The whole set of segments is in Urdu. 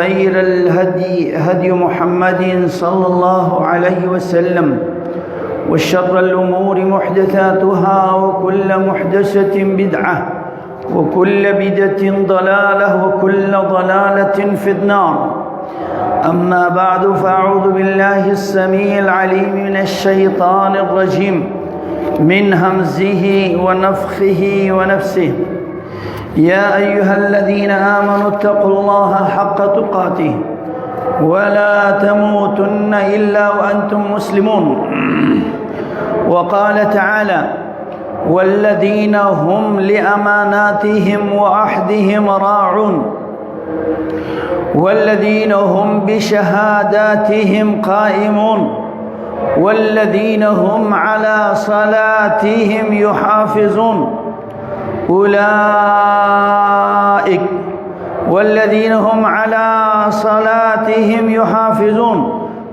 وخير الهدي هدي محمد صلى الله عليه وسلم وشر الأمور محدثاتها وكل محدثة بدعة وكل بدعة ضلالة وكل ضلالة في النار. أما بعد فأعوذ بالله السميع العليم من الشيطان الرجيم من همزه ونفخه ونفسه. يا أيها الذين آمنوا اتقوا الله حق تقاته ولا تموتن إلا وأنتم مسلمون. وقال تعالى: والذين هم لأماناتهم وعهدهم راعون والذين هم بشهاداتهم قائمون والذين هم على صلاتهم يحافظون والذين هم على صلاتهم يحافظون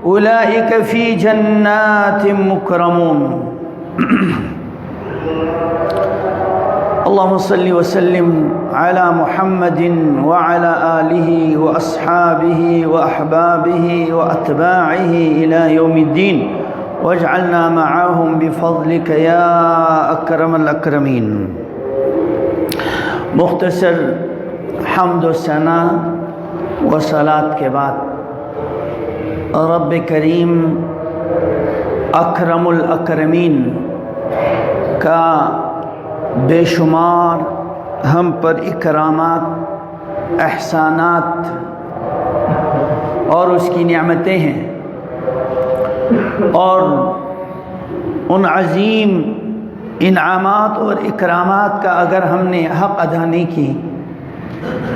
أولئك في جنات مكرمون. اللهم صل وسلم على محمد وعلى آله وأصحابه وأحبابه وأتباعه إلى يوم الدين واجعلنا معهم بفضلك يا أكرم الأكرمين. مختصر حمد و ثنا و صلات کے بعد رب کریم اکرم الاکرمین کا بے شمار ہم پر اکرامات، احسانات اور اس کی نعمتیں ہیں، اور ان عظیم انعامات اور اکرامات کا اگر ہم نے حق ادا نہیں کی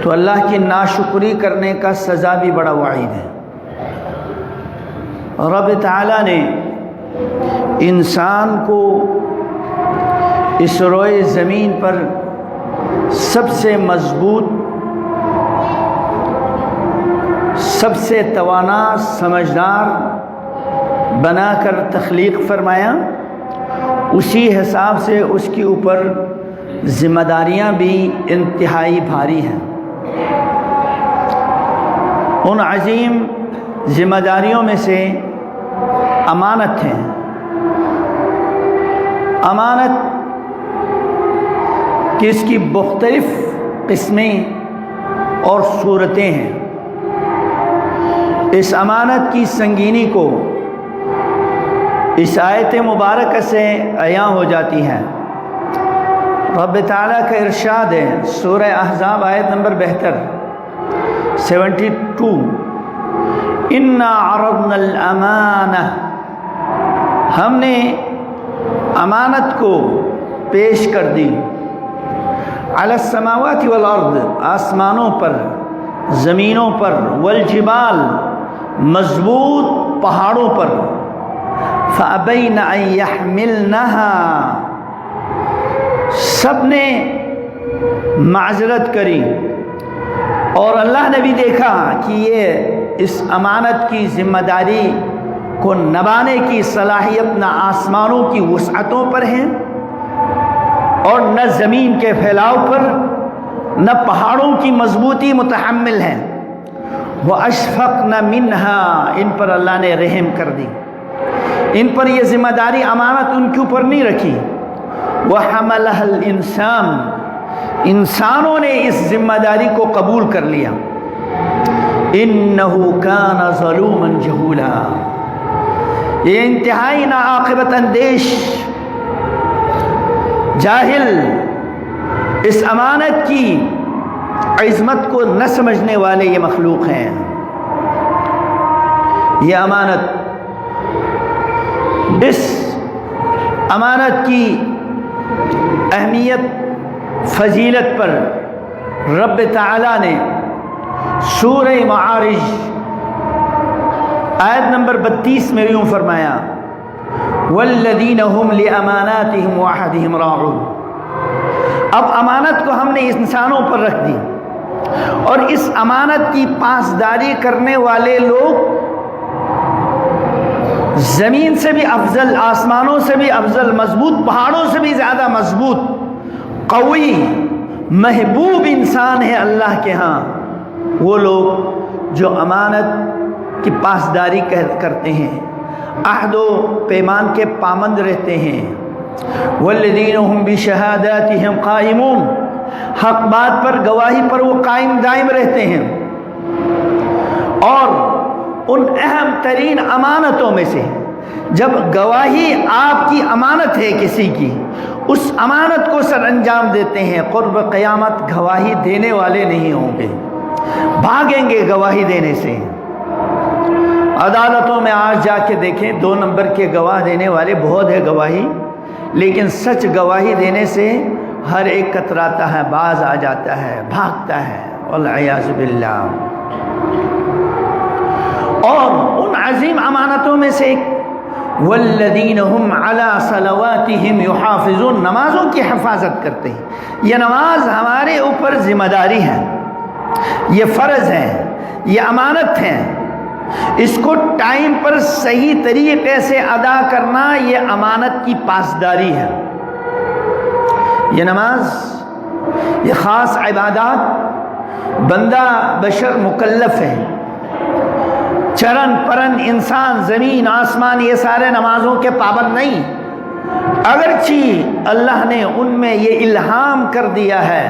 تو اللہ کی ناشکری کرنے کا سزا بھی بڑا وعید ہے۔ رب تعالیٰ نے انسان کو اس روئے زمین پر سب سے مضبوط، سب سے توانا، سمجھدار بنا کر تخلیق فرمایا، اسی حساب سے اس کے اوپر ذمہ داریاں بھی انتہائی بھاری ہیں۔ ان عظیم ذمہ داریوں میں سے امانت ہے۔ امانت کہ اس کی مختلف قسمیں اور صورتیں ہیں۔ اس امانت کی سنگینی کو اس آیت مبارکہ سے عیاں ہو جاتی ہے۔ رب تعالیٰ کا ارشاد ہے، سورہ احزاب آیت نمبر 72 اِنَّا عَرَضْنَا الْأَمَانَةَ، ہم نے امانت کو پیش کر دی، علی السماوات والارض، آسمانوں پر، زمینوں پر، والجبال، مضبوط پہاڑوں پر، فَأَبَيْنَ أَن يَحْمِلْنَهَا، سب نے معذرت کری، اور اللہ نے بھی دیکھا کہ یہ اس امانت کی ذمہ داری کو نبھانے کی صلاحیت نہ آسمانوں کی وسعتوں پر ہے اور نہ زمین کے پھیلاؤ پر، نہ پہاڑوں کی مضبوطی متحمل ہے۔ وَأَشْفَقْنَ مِنْهَا، ان پر اللہ نے رحم کر دی، ان پر یہ ذمہ داری امانت ان کے اوپر نہیں رکھی۔ وَحَمَلَهَا الْإِنسَانُ، انسانوں نے اس ذمہ داری کو قبول کر لیا۔ إِنَّهُ كَانَ ظَلُومًا جَهُولًا، یہ انتہائی ناعاقبت اندیش، جاہل، اس امانت کی عظمت کو نہ سمجھنے والے یہ مخلوق ہیں۔ یہ امانت، اس امانت کی اہمیت، فضیلت پر رب تعالیٰ نے سورہ معارج آیت نمبر 32 میں یوں فرمایا: والذین هم لأماناتهم وعہدهم راعون۔ اب امانت کو ہم نے انسانوں پر رکھ دی، اور اس امانت کی پاسداری کرنے والے لوگ زمین سے بھی افضل، آسمانوں سے بھی افضل، مضبوط پہاڑوں سے بھی زیادہ مضبوط، قوی، محبوب انسان ہے اللہ کے ہاں۔ وہ لوگ جو امانت کی پاسداری کرتے ہیں، عہد و پیمان کے پابند رہتے ہیں، والذین هم بشہاداتہم قائمون، حق بات پر گواہی پر وہ قائم دائم رہتے ہیں، اور ان اہم ترین امانتوں میں سے جب گواہی آپ کی امانت ہے کسی کی، اس امانت کو سر انجام دیتے ہیں، قرب قیامت گواہی دینے والے نہیں ہوں گے، بھاگیں گے گواہی دینے سے۔ عدالتوں میں آج جا کے دیکھیں، 2 نمبر کے گواہ دینے والے بہت ہے گواہی، لیکن سچ گواہی دینے سے ہر ایک کتراتا ہے، باز آ جاتا ہے، بھاگتا ہے، والعیاذ باللہ۔ اور ان عظیم امانتوں میں سے ایک والذین هم علی صلواتہم یحافظون، نمازوں کی حفاظت کرتے ہیں۔ یہ نماز ہمارے اوپر ذمہ داری ہے، یہ فرض ہے، یہ امانت ہے، اس کو ٹائم پر صحیح طریقے سے ادا کرنا یہ امانت کی پاسداری ہے۔ یہ نماز، یہ خاص عبادات بندہ بشر مکلف ہے، چرن پرن انسان زمین آسمان یہ سارے نمازوں کے پابند نہیں، اگرچہ اللہ نے ان میں یہ الہام کر دیا ہے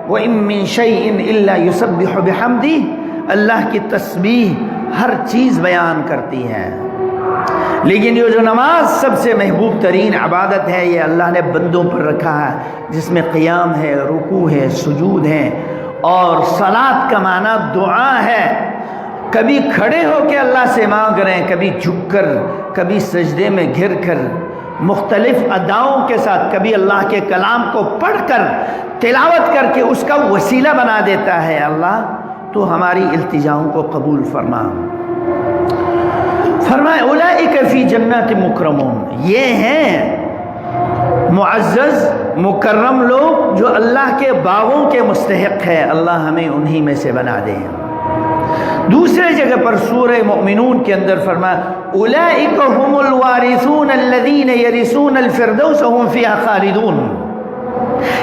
وَإِن مِّن شَيْءٍ إِلَّا يُسَبِّحُ بِحَمْدِهِ، اللہ کی تسبیح ہر چیز بیان کرتی ہے، لیکن یہ جو نماز سب سے محبوب ترین عبادت ہے، یہ اللہ نے بندوں پر رکھا ہے، جس میں قیام ہے، رکوع ہے، سجود ہے، اور صلاۃ کا معنی دعا ہے۔ کبھی کھڑے ہو کے اللہ سے مانگ رہے ہیں، کبھی جھک کر، کبھی سجدے میں گر کر، مختلف اداؤں کے ساتھ، کبھی اللہ کے کلام کو پڑھ کر تلاوت کر کے اس کا وسیلہ بنا دیتا ہے۔ اللہ تو ہماری التجاؤں کو قبول فرما۔ فرمائے اولئک فی جنات مکرمون، یہ ہیں معزز مکرم لوگ جو اللہ کے باغوں کے مستحق ہے، اللہ ہمیں انہی میں سے بنا دے۔ دوسرے جگہ پر سورہ مومنون کے اندر فرمایا اولئک هم الوارثون الذین یرثون الفردوس هم فیہا خالدون،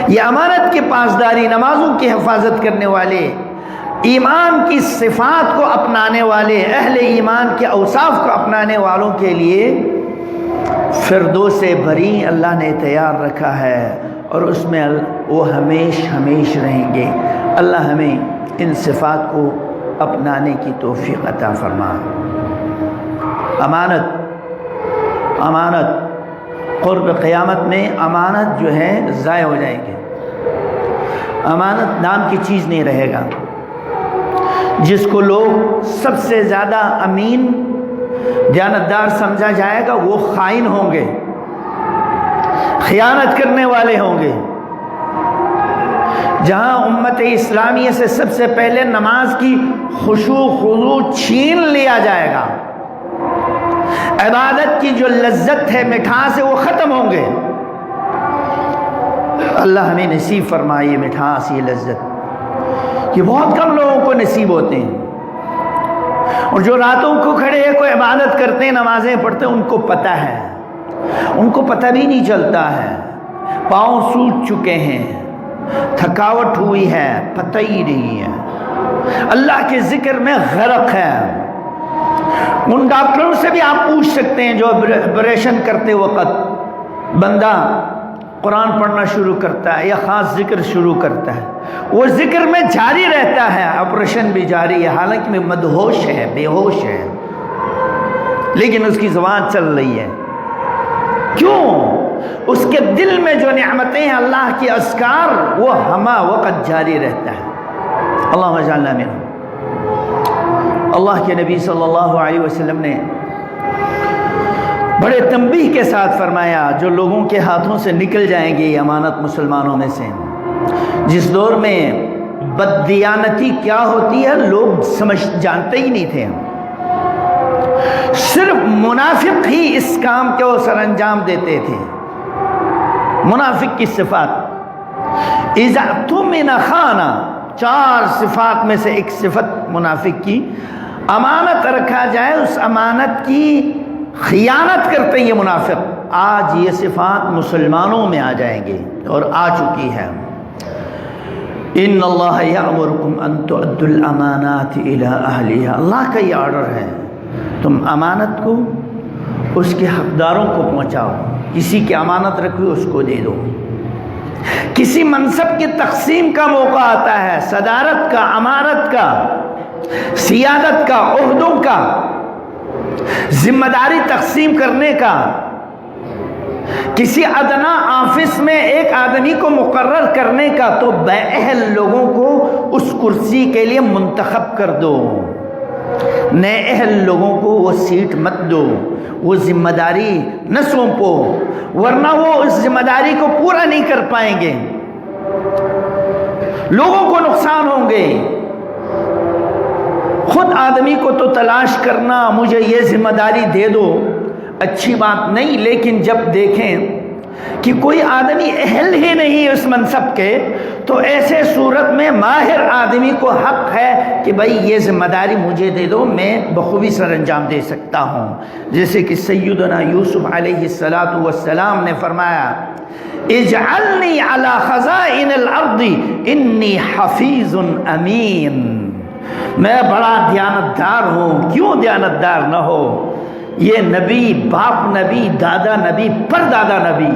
یہ امانت کی پاسداری، نمازوں کی حفاظت کرنے والے، ایمان کی صفات کو اپنانے والے، اہل ایمان کے اوصاف کو اپنانے والوں کے لیے فردوس بری اللہ نے تیار رکھا ہے، اور اس میں وہ ہمیش رہیں گے۔ اللہ ہمیں ان صفات کو اپنانے کی توفیق عطا فرما۔ امانت قرب قیامت میں امانت جو ہے ضائع ہو جائے گی، امانت نام کی چیز نہیں رہے گا۔ جس کو لوگ سب سے زیادہ امین دیانتدار سمجھا جائے گا وہ خائن ہوں گے، خیانت کرنے والے ہوں گے۔ جہاں امت اسلامیہ سے سب سے پہلے نماز کی خشوع خضوع چھین لیا جائے گا، عبادت کی جو لذت ہے، مٹھاس ہے، وہ ختم ہوں گے۔ اللہ ہمیں نصیب فرمائے یہ مٹھاس، یہ لذت، یہ بہت کم لوگوں کو نصیب ہوتے ہیں۔ اور جو راتوں کو کھڑے ہیں، کوئی عبادت کرتے ہیں، نمازیں پڑھتے ہیں، ان کو پتہ ہے، ان کو پتہ بھی نہیں چلتا ہے، پاؤں سوج چکے ہیں، تھکاوٹ ہوئی ہے، پتہ ہی نہیں ہے، اللہ کے ذکر میں غرق ہے۔ ان ڈاکٹروں سے بھی آپ پوچھ سکتے ہیں جو آپریشن کرتے وقت بندہ قرآن پڑھنا شروع کرتا ہے یا خاص ذکر شروع کرتا ہے، وہ ذکر میں جاری رہتا ہے، آپریشن بھی جاری ہے، حالانکہ میں مدہوش ہے، بے ہوش ہے، لیکن اس کی زبان چل رہی ہے۔ کیوں؟ اس کے دل میں جو نعمتیں ہیں، اللہ کی اذکار، وہ ہمہ وقت جاری رہتا ہے۔ اللہم اجعلنا منہم۔ اللہ کے نبی صلی اللہ علیہ وسلم نے بڑے تنبیہ کے ساتھ فرمایا، جو لوگوں کے ہاتھوں سے نکل جائیں گے یہ امانت مسلمانوں میں سے، جس دور میں بددیانتی کیا ہوتی ہے لوگ جانتے ہی نہیں تھے، صرف منافق ہی اس کام کو سر انجام دیتے تھے۔ منافق کی صفات، اذا اؤتمن خان، 4 صفات میں سے ایک صفت منافق کی، امانت رکھا جائے اس امانت کی خیانت کرتے ہیں یہ منافق۔ آج یہ صفات مسلمانوں میں آ جائیں گے اور آ چکی ہے۔ ان اللہ یامرکم ان تؤدوا الامانات الی اہلہا، اللہ کا یہ آرڈر ہے تم امانت کو اس کے حقداروں کو پہنچاؤ. کسی کی امانت رکھی اس کو دے دو. کسی منصب کی تقسیم کا موقع آتا ہے، صدارت کا، امارت کا، سیادت کا، عہدوں کا، ذمہ داری تقسیم کرنے کا، کسی ادنا آفس میں ایک آدمی کو مقرر کرنے کا، تو بے اہل لوگوں کو اس کرسی کے لیے منتخب کر دو. نئے اہل لوگوں کو وہ سیٹ مت دو، وہ ذمہ داری نہ سونپو، ورنہ وہ اس ذمہ داری کو پورا نہیں کر پائیں گے، لوگوں کو نقصان ہوں گے. خود آدمی کو تو تلاش کرنا مجھے یہ ذمہ داری دے دو اچھی بات نہیں، لیکن جب دیکھیں کہ کوئی آدمی اہل ہی نہیں اس منصب کے، تو ایسے صورت میں ماہر آدمی کو حق ہے کہ بھائی یہ ذمہ داری مجھے دے دو، میں بخوبی سر انجام دے سکتا ہوں. جیسے کہ سیدنا یوسف علیہ السلام نے فرمایا اجعلنی علی خزائن الارض انی حفیظ امین، میں بڑا دیانتدار ہوں. کیوں دیانتدار نہ ہو؟ یہ نبی، باپ نبی، دادا نبی، پردادا نبی،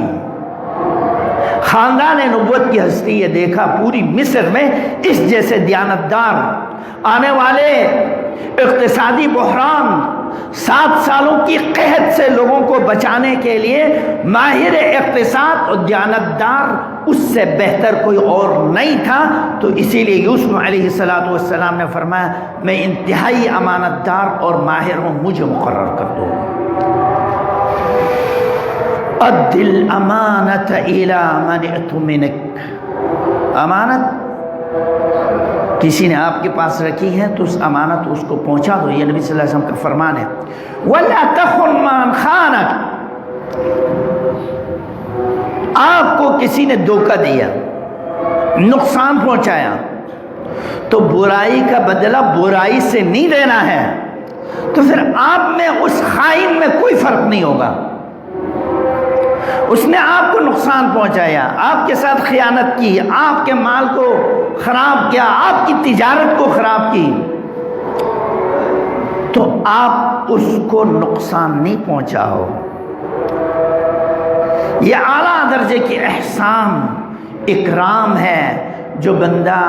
خاندان نبوت کی ہستی. یہ دیکھا پوری مصر میں اس جیسے دیانتدار. آنے والے اقتصادی بحران، 7 سالوں کی قحط سے لوگوں کو بچانے کے لیے ماہر اقتصاد اور دیانتدار اس سے بہتر کوئی اور نہیں تھا. تو اسی لیے یوسف علیہ السلام نے فرمایا میں انتہائی امانت دار اور ماہر ہوں، مجھے مقرر کر دو. ادِ الامانۃ الی من اؤتمنک، امانت کسی نے آپ کے پاس رکھی ہے تو اس امانت اس کو پہنچا دو. یہ نبی صلی اللہ علیہ وسلم کا فرمان ہے. وَلَا تَخُنْ مَنْ خَانَكَ، آپ کو کسی نے دھوکہ دیا، نقصان پہنچایا، تو برائی کا بدلہ برائی سے نہیں دینا ہے، تو پھر آپ میں اس خائن میں کوئی فرق نہیں ہوگا. اس نے آپ کو نقصان پہنچایا، آپ کے ساتھ خیانت کی، آپ کے مال کو خراب کیا، آپ کی تجارت کو خراب کی، تو آپ اس کو نقصان نہیں پہنچاؤ. یہ اعلیٰ درجے کی احسان، اکرام ہے. جو بندہ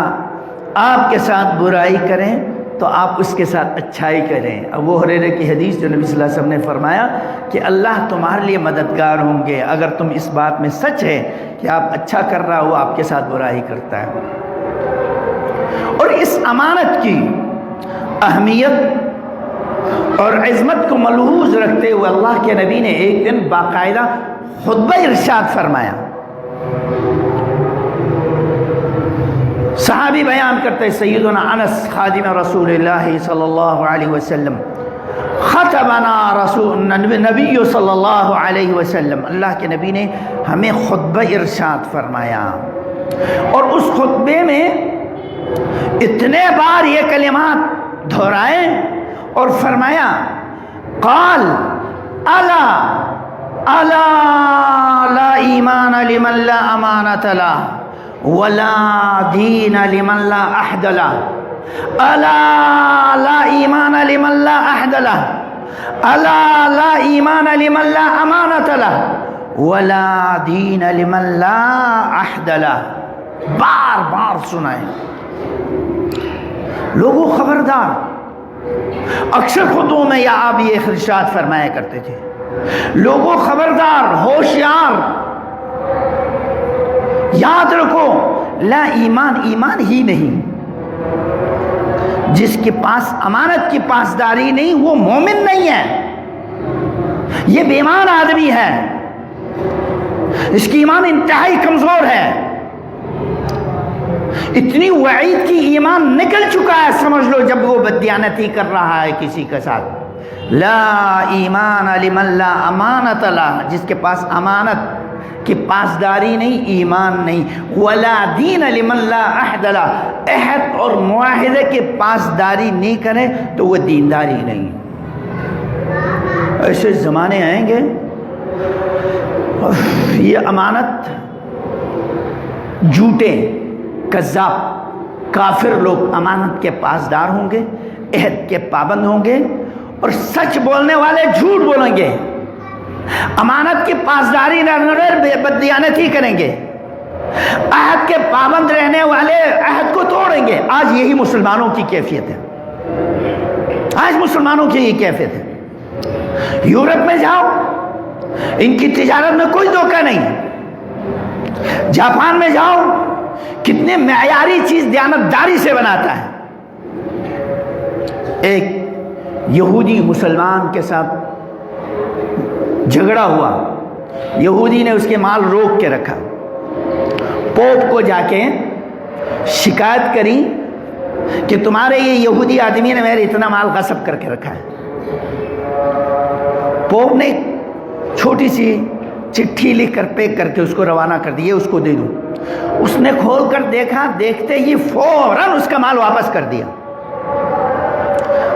آپ کے ساتھ برائی کریں تو آپ اس کے ساتھ اچھائی کریں. ابو ہریرہ کی حدیث جو نبی صلی اللہ علیہ وسلم نے فرمایا کہ اللہ تمہارے لیے مددگار ہوں گے اگر تم اس بات میں سچ ہے کہ آپ اچھا کر رہا ہو، آپ کے ساتھ برائی کرتا ہے. اور اس امانت کی اہمیت اور عظمت کو ملحوظ رکھتے ہوئے اللہ کے نبی نے ایک دن باقاعدہ خطبہ ارشاد فرمایا. صحابی بیان کرتے سیدنا انس خادم رسول اللہ صلی اللہ علیہ وسلم، خطبنا نبی صلی اللہ علیہ وسلم، اللہ کے نبی نے ہمیں خطبہ ارشاد فرمایا. اور اس خطبے میں اتنے بار یہ کلمات دہرائے اور فرمایا قال الا الا لا ایمان لمن لا امانۃ له ولا دین لمن لا عہد له، الا لا ایمان لمن لا عہد له، الا لا ایمان لمن لا امانۃ له ولا دین لمن لا عہد له. بار بار سنائیں. لوگوں خبردار. اکثر خطبوں میں یا آپ یہ ارشاد فرمایا کرتے تھے، لوگوں خبردار، ہوشیار، یاد رکھو لا ایمان، ایمان ہی نہیں. جس کے پاس امانت کی پاسداری نہیں وہ مومن نہیں ہے، یہ بے ایمان آدمی ہے، اس کی ایمان انتہائی کمزور ہے. اتنی وعید کی ایمان نکل چکا ہے سمجھ لو جب وہ بددیانتی کر رہا ہے کسی کے ساتھ. لا ایمان لمن لا امانۃ له، جس کے پاس امانت کی پاسداری نہیں، ایمان نہیں. ولا دین لمن لا عہد له، عہد اور معاہدے کی پاسداری نہیں کرے تو وہ دینداری نہیں. ایسے زمانے آئیں گے یہ امانت جھوٹے، کذاب کافر لوگ امانت کے پاسدار ہوں گے، عہد کے پابند ہوں گے، اور سچ بولنے والے جھوٹ بولیں گے، امانت کی پاسداری نہ بددیانتی کریں گے، عہد کے پابند رہنے والے عہد کو توڑیں گے۔ آج یہی مسلمانوں کی کیفیت ہے، آج مسلمانوں کی یہ کیفیت ہے۔ یورپ میں جاؤ، ان کی تجارت میں کوئی دھوکہ نہیں۔ جاپان میں جاؤ، کتنے معیاری چیز دیانتداری سے بناتا ہے۔ ایک یہودی مسلمان کے ساتھ جھگڑا ہوا، یہودی نے اس کے مال روک کے رکھا، پوپ کو جا کے شکایت کری کہ تمہارے یہ یہودی آدمی نے میرے اتنا مال غصب کر کے رکھا ہے۔ پوپ نے چھوٹی سی چٹھی لکھ کر پیک کر کے اس کو روانہ کر دی، اس کو دے دوں۔ اس نے کھول کر دیکھا، دیکھتے ہی فوراً اس کا مال واپس کر دیا۔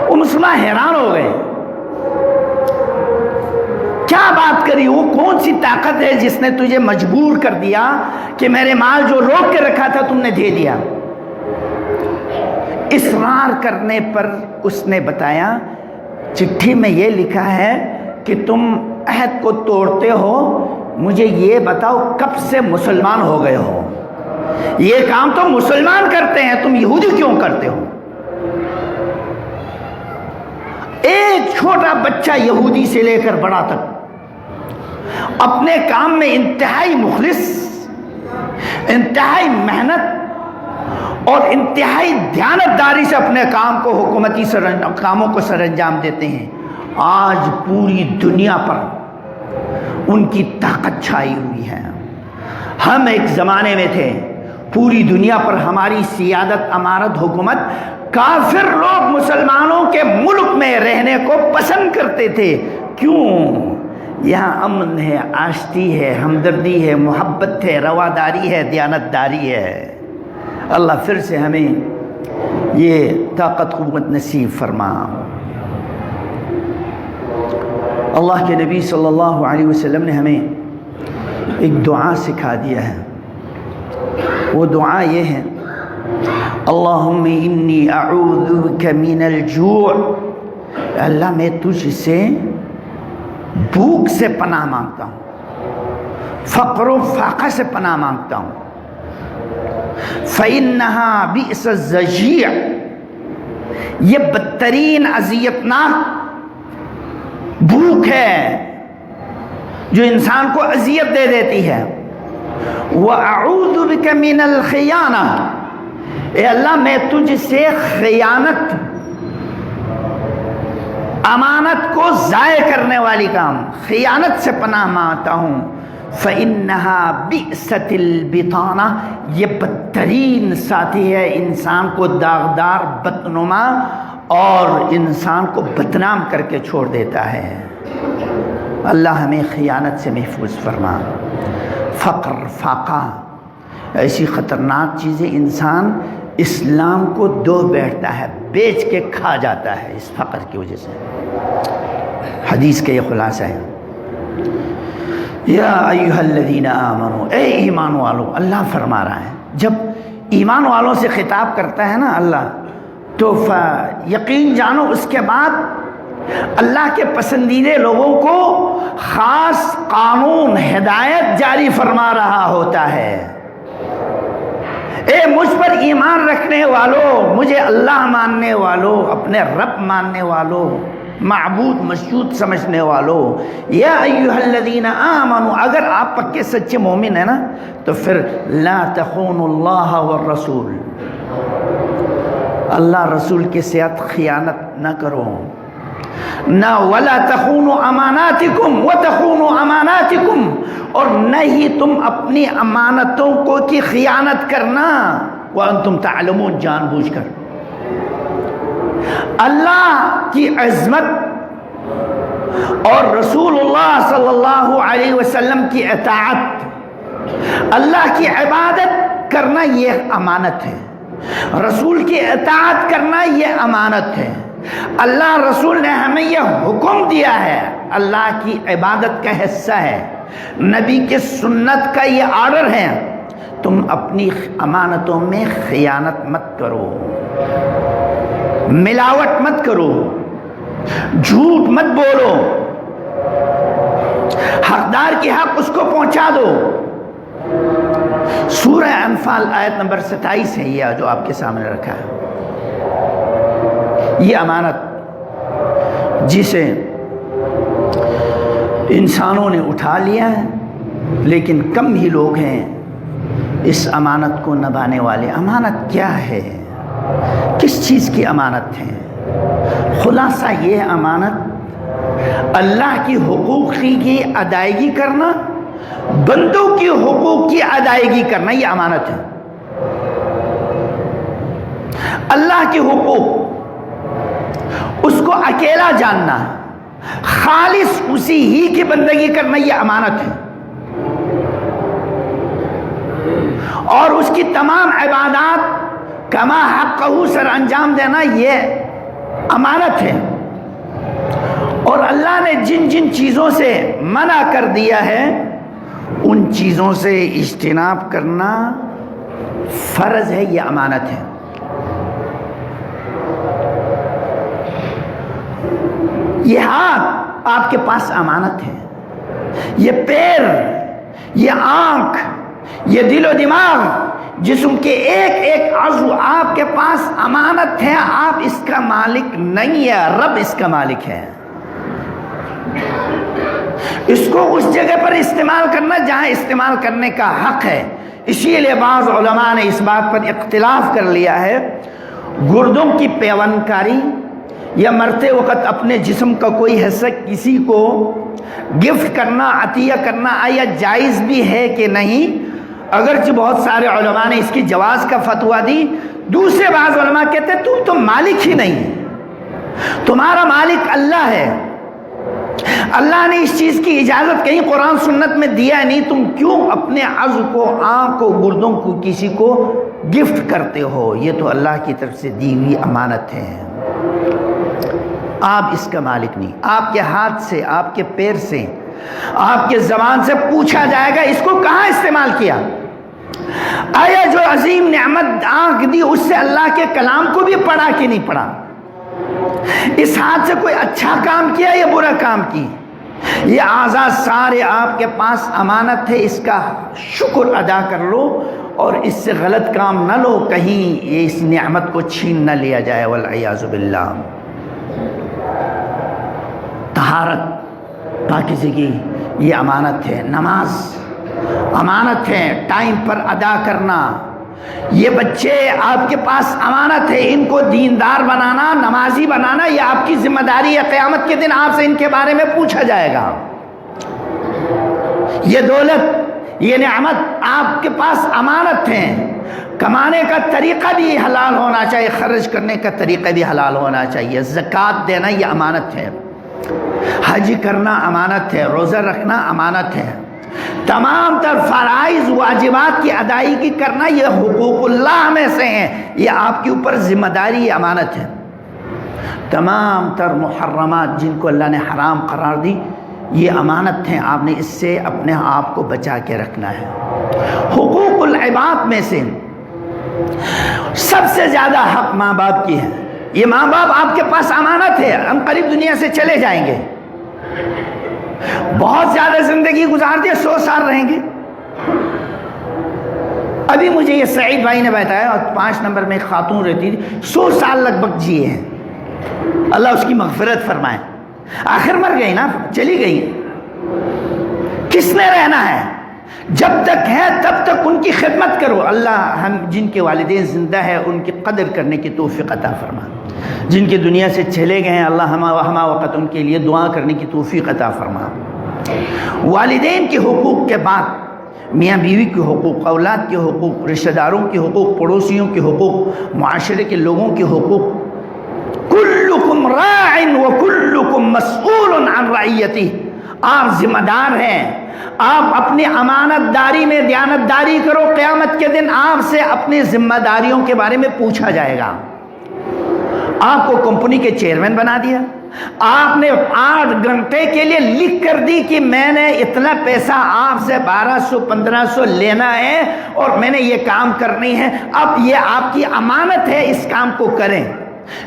وہ مسلمان حیران ہو گئے، کیا بات کری؟ وہ کون سی طاقت ہے جس نے تجھے مجبور کر دیا کہ میرے مال جو روک کے رکھا تھا تم نے دے دیا؟ اصرار کرنے پر اس نے بتایا، چٹھی میں یہ لکھا ہے کہ تم عہد کو توڑتے ہو، مجھے یہ بتاؤ کب سے مسلمان ہو گئے ہو؟ یہ کام تو مسلمان کرتے ہیں، تم یہودی کیوں کرتے ہو؟ ایک چھوٹا بچہ یہودی سے لے کر بڑا تک اپنے کام میں انتہائی مخلص، انتہائی محنت اور انتہائی دیانتداری سے اپنے کام کو، حکومتی کاموں کو سر انجام دیتے ہیں۔ آج پوری دنیا پر ان کی طاقت چھائی ہوئی ہے۔ ہم ایک زمانے میں تھے، پوری دنیا پر ہماری سیادت، امارت، حکومت، کافر لوگ مسلمانوں کے ملک میں رہنے کو پسند کرتے تھے۔ کیوں؟ یہاں امن ہے، آشتی ہے، ہمدردی ہے، محبت ہے، رواداری ہے، دیانتداری ہے۔ اللہ پھر سے ہمیں یہ طاقت قوت نصیب فرما۔ اللہ کے نبی صلی اللہ علیہ وسلم نے ہمیں ایک دعا سکھا دیا ہے، وہ دعا یہ ہے، اللہم انی اعوذ بک من الجوع، اللہ میں تجھ سے بھوک سے پناہ مانگتا ہوں، فقر و فاقہ سے پناہ مانگتا ہوں، فإنہا بئس الضجیع، یہ بدترین اذیتناک بھوک ہے جو انسان کو اذیت دے دیتی ہے۔ وَأَعُوذُ بِكَ مِنَ الْخِيَانَةِ، اے اللہ میں تجھ سے خیانت، امانت کو ضائع کرنے والی کام، خیانت سے پناہ مانگتا ہوں۔ فَإِنَّهَا بِئْسَتِ الْبِطَانَةِ، یہ بدترین ساتھی ہے، انسان کو داغدار، بدنما اور انسان کو بدنام کر کے چھوڑ دیتا ہے۔ اللہ ہمیں خیانت سے محفوظ فرما۔ فقر، فاقہ، ایسی خطرناک چیزیں، انسان اسلام کو دو بیٹھتا ہے، بیچ کے کھا جاتا ہے اس فقر کی وجہ سے۔ حدیث کا یہ خلاصہ ہے، یا ایھا الذین آمنوا، اے ایمان والو، اللہ فرما رہا ہے، جب ایمان والوں سے خطاب کرتا ہے نا اللہ، تو یقین جانو اس کے بعد اللہ کے پسندیدے لوگوں کو خاص قانون، ہدایت جاری فرما رہا ہوتا ہے۔ اے مجھ پر ایمان رکھنے والو، مجھے اللہ ماننے والو، اپنے رب ماننے والو، معبود مسجود سمجھنے والو، یا ایھا الذین آمنوا، اگر آپ پکے سچے مومن ہیں نا تو پھر لا تخونوا اللہ والرسول، اللہ رسول کے ساتھ خیانت نہ کرو، نہ ولا تخونوا اماناتکم وتخونوا اماناتکم، اور نہ ہی تم اپنی امانتوں کو کی خیانت کرنا، وانتم تعلمون، جان بوجھ کر۔ اللہ کی عظمت اور رسول اللہ صلی اللہ علیہ وسلم کی اطاعت، اللہ کی عبادت کرنا یہ امانت ہے، رسول کی اطاعت کرنا یہ امانت ہے۔ اللہ رسول نے ہمیں یہ حکم دیا ہے، اللہ کی عبادت کا حصہ ہے، نبی کے سنت کا یہ آرڈر ہے، تم اپنی امانتوں میں خیانت مت کرو، ملاوٹ مت کرو، جھوٹ مت بولو، حقدار کی حق اس کو پہنچا دو۔ سورہ انفال آیت نمبر 27 ہے یہ جو آپ کے سامنے رکھا ہے۔ یہ امانت جسے انسانوں نے اٹھا لیا ہے، لیکن کم ہی لوگ ہیں اس امانت کو نبھانے والے۔ امانت کیا ہے؟ کس چیز کی امانت ہے؟ خلاصہ یہ ہے، امانت اللہ کی حقوق کی ادائیگی کرنا، بندوں کی حقوق کی ادائیگی کرنا، یہ امانت ہے۔ اللہ کے حقوق اس کو اکیلا جاننا، خالص اسی ہی کی بندگی کرنا، یہ امانت ہے۔ اور اس کی تمام عبادات کما حقہ سر انجام دینا، یہ امانت ہے۔ اور اللہ نے جن جن چیزوں سے منع کر دیا ہے ان چیزوں سے اجتناب کرنا فرض ہے، یہ امانت ہے۔ یہ ہاتھ آپ کے پاس امانت ہے، یہ پیر، یہ آنکھ، یہ دل و دماغ، جسم کے ایک ایک عضو آپ کے پاس امانت ہے۔ آپ اس کا مالک نہیں ہے، رب اس کا مالک ہے۔ اس کو اس جگہ پر استعمال کرنا جہاں استعمال کرنے کا حق ہے۔ اسی لیے بعض علماء نے اس بات پر اختلاف کر لیا ہے، گردوں کی پیوند کاری یا مرتے وقت اپنے جسم کا کوئی حصہ کسی کو گفٹ کرنا، عطیہ کرنا آیا جائز بھی ہے کہ نہیں؟ اگرچہ بہت سارے علماء نے اس کی جواز کا فتویٰ دی، دوسرے بعض علماء کہتے ہیں تم تو مالک ہی نہیں، تمہارا مالک اللہ ہے۔ اللہ نے اس چیز کی اجازت کہیں قرآن سنت میں دیا نہیں، تم کیوں اپنے عضو کو، آنکھ کو، گردوں کو کسی کو گفٹ کرتے ہو؟ یہ تو اللہ کی طرف سے دی ہوئی امانت ہے، آپ اس کا مالک نہیں۔ آپ کے ہاتھ سے، آپ کے پیر سے، آپ کے زبان سے پوچھا جائے گا اس کو کہاں استعمال کیا؟ آیا جو عظیم نعمت آنکھ دی اس سے اللہ کے کلام کو بھی پڑھا کہ نہیں پڑھا؟ اس ہاتھ سے کوئی اچھا کام کیا یا برا کام کی؟ یہ اعضاء سارے آپ کے پاس امانت ہے، اس کا شکر ادا کر لو اور اس سے غلط کام نہ لو، کہیں یہ اس نعمت کو چھین نہ لیا جائے، والعیاذ باللہ۔ طہارت، پاکیزگی، یہ امانت ہے۔ نماز امانت ہے، ٹائم پر ادا کرنا۔ یہ بچے آپ کے پاس امانت ہے، ان کو دیندار بنانا، نمازی بنانا، یہ آپ کی ذمہ داری ہے۔ قیامت کے دن آپ سے ان کے بارے میں پوچھا جائے گا۔ یہ دولت، یہ نعمت آپ کے پاس امانت ہے۔ کمانے کا طریقہ بھی حلال ہونا چاہیے، خرچ کرنے کا طریقہ بھی حلال ہونا چاہیے۔ زکوٰۃ دینا یہ امانت ہے، حج کرنا امانت ہے، روزہ رکھنا امانت ہے، تمام تر فرائض واجبات کی ادائیگی کرنا یہ حقوق اللہ میں سے ہیں، یہ آپ کے اوپر ذمہ داری، یہ امانت ہے۔ تمام تر محرمات جن کو اللہ نے حرام قرار دی یہ امانت ہیں، آپ نے اس سے اپنے آپ کو بچا کے رکھنا ہے۔ حقوق العباد میں سے سب سے زیادہ حق ماں باپ کی ہے۔ یہ ماں باپ آپ کے پاس امانت ہے، ہم قریب دنیا سے چلے جائیں گے، بہت زیادہ زندگی گزار دیا، 100 سال رہیں گے۔ ابھی مجھے یہ سعید بھائی نے بتایا، اور 5 نمبر میں ایک خاتون رہتی تھی، 100 سال لگ بھگ جیے ہیں، اللہ اس کی مغفرت فرمائے۔ آخر مر گئی نا، چلی گئی، کس نے رہنا ہے؟ جب تک ہے تب تک ان کی خدمت کرو۔ اللہ ہم جن کے والدین زندہ ہیں ان کی قدر کرنے کی توفیق عطا فرما، جن کے دنیا سے چلے گئے ہیں اللہ ہمہ وقت ان کے لیے دعا کرنے کی توفیق عطا فرما۔ والدین کے حقوق کے بعد میاں بیوی کے حقوق، اولاد کے حقوق، رشتہ داروں کے حقوق، پڑوسیوں کے حقوق، معاشرے کے لوگوں کے حقوق۔ کلکم راع وکلکم مسئول عن رعیتہ، آپ ذمہ دار ہیں، آپ اپنی امانت داری میں دیانت داری کرو، قیامت کے دن آپ سے اپنی ذمہ داریوں کے بارے میں پوچھا جائے گا۔ آپ کو کمپنی کے چیئرمین بنا دیا، آپ نے 8 گھنٹے کے لیے لکھ کر دی کہ میں نے اتنا پیسہ آپ سے 1200-1500 لینا ہے اور میں نے یہ کام کرنی ہے، اب یہ آپ کی امانت ہے، اس کام کو کریں۔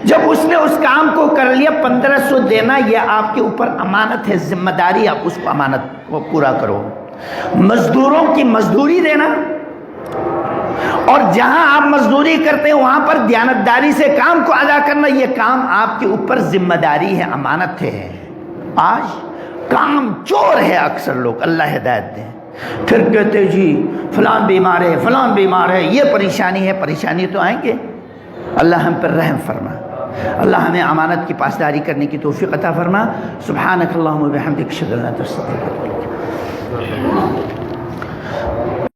جب اس نے اس کام کو کر لیا، 1500 دینا یہ آپ کے اوپر امانت ہے، ذمہ داری، آپ اس کو امانت کو پورا کرو۔ مزدوروں کی مزدوری دینا، اور جہاں آپ مزدوری کرتے ہیں وہاں پر دیانتداری سے کام کو ادا کرنا، یہ کام آپ کے اوپر ذمہ داری ہے، امانت ہے۔ آج کام چور ہے اکثر لوگ، اللہ ہدایت دیں، پھر کہتے جی فلان بیمار ہے، فلان بیمار ہے، یہ پریشانی ہے، پریشانی تو آئیں گے، اللہ ہم پر رحم فرما، اللہ ہمیں امانت کی پاسداری کرنے کی توفیق عطا فرما۔ سبحانک اللہم و بحمدک، اشہد ان لا الہ الا انت، استغفرک۔